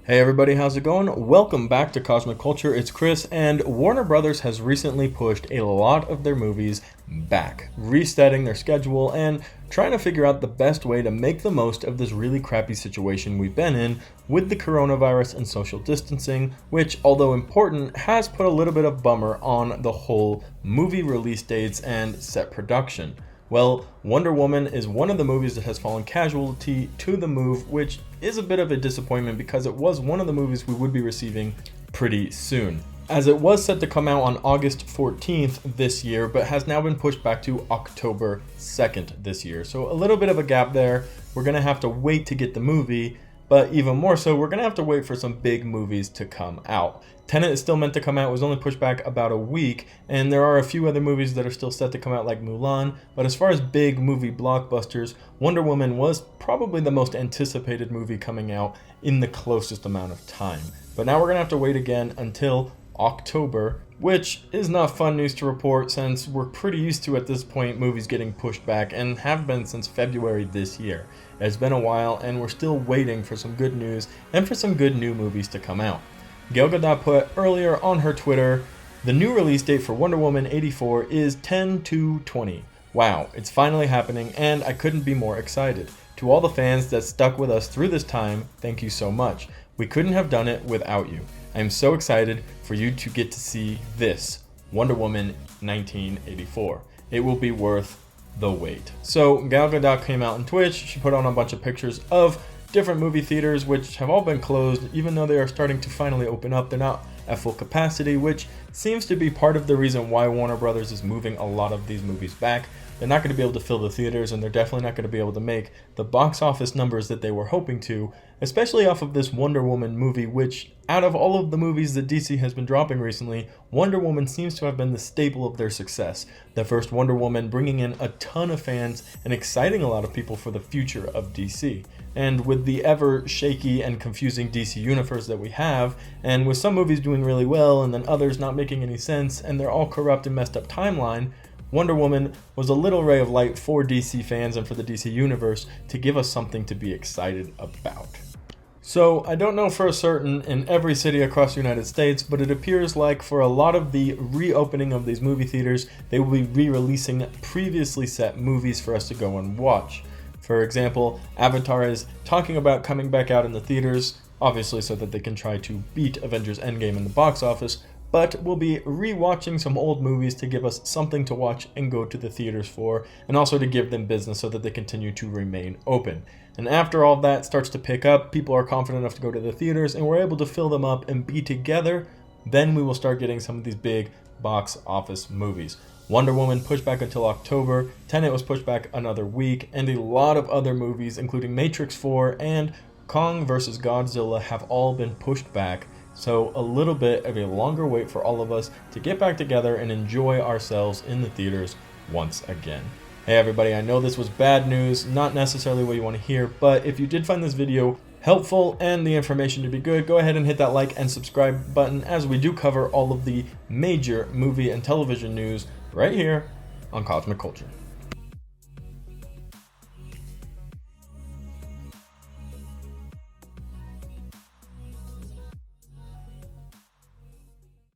Hey everybody, how's it going? Welcome back to Cosmic Culture. It's Chris, and Warner Brothers has recently pushed a lot of their movies back, resetting their schedule and trying to figure out the best way to make the most of this really crappy situation we've been in with the coronavirus and social distancing, which, although important, has put a little bit of bummer on the whole movie release dates and set production. Well, Wonder Woman is one of the movies that has fallen casualty to the move, which is a bit of a disappointment because it was one of the movies we would be receiving pretty soon, as it was set to come out on August 14th this year, but has now been pushed back to October 2nd this year. So a little bit of a gap there. We're going to have to wait to get the movie, but even more so, we're going to have to wait for some big movies to come out. Tenet is still meant to come out, was only pushed back about a week, and there are a few other movies that are still set to come out like Mulan, but as far as big movie blockbusters, Wonder Woman was probably the most anticipated movie coming out in the closest amount of time. But now we're going to have to wait again until October, which is not fun news to report since we're pretty used to at this point movies getting pushed back and have been since February this year. It's been a while and we're still waiting for some good news and for some good new movies to come out. Gal Gadot put earlier on her Twitter, the new release date for Wonder Woman 84 is 10/2/20. Wow, it's finally happening and I couldn't be more excited. To all the fans that stuck with us through this time, thank you so much. We couldn't have done it without you. I am so excited for you to get to see this, Wonder Woman 1984. It will be worth the wait. So Gal Gadot came out on Twitch. She put on a bunch of pictures of different movie theaters which have all been closed, even though they are starting to finally open up. They're not at full capacity, which seems to be part of the reason why Warner Brothers is moving a lot of these movies back. They're not going to be able to fill the theaters, and they're definitely not going to be able to make the box office numbers that they were hoping to, especially off of this Wonder Woman movie, which, out of all of the movies that DC has been dropping recently, Wonder Woman seems to have been the staple of their success. The first Wonder Woman bringing in a ton of fans and exciting a lot of people for the future of DC. And with the ever shaky and confusing DC universe that we have, and with some movies doing really well and then others not making any sense, and they're all corrupt and messed up timeline, Wonder Woman was a little ray of light for DC fans and for the DC universe to give us something to be excited about. So I don't know for a certain in every city across the United States, but it appears like for a lot of the reopening of these movie theaters, they will be re-releasing previously set movies for us to go and watch. For example, Avatar is talking about coming back out in the theaters, obviously so that they can try to beat Avengers Endgame in the box office, but we'll be re-watching some old movies to give us something to watch and go to the theaters for, and also to give them business so that they continue to remain open. And after all that starts to pick up, people are confident enough to go to the theaters, and we're able to fill them up and be together, then we will start getting some of these big box office movies. Wonder Woman pushed back until October, Tenet was pushed back another week, and a lot of other movies, including Matrix 4 and Kong vs. Godzilla, have all been pushed back. So a little bit of a longer wait for all of us to get back together and enjoy ourselves in the theaters once again. Hey everybody, I know this was bad news, not necessarily what you want to hear, but if you did find this video helpful and the information to be good, go ahead and hit that like and subscribe button, as we do cover all of the major movie and television news right here on Cosmic Culture.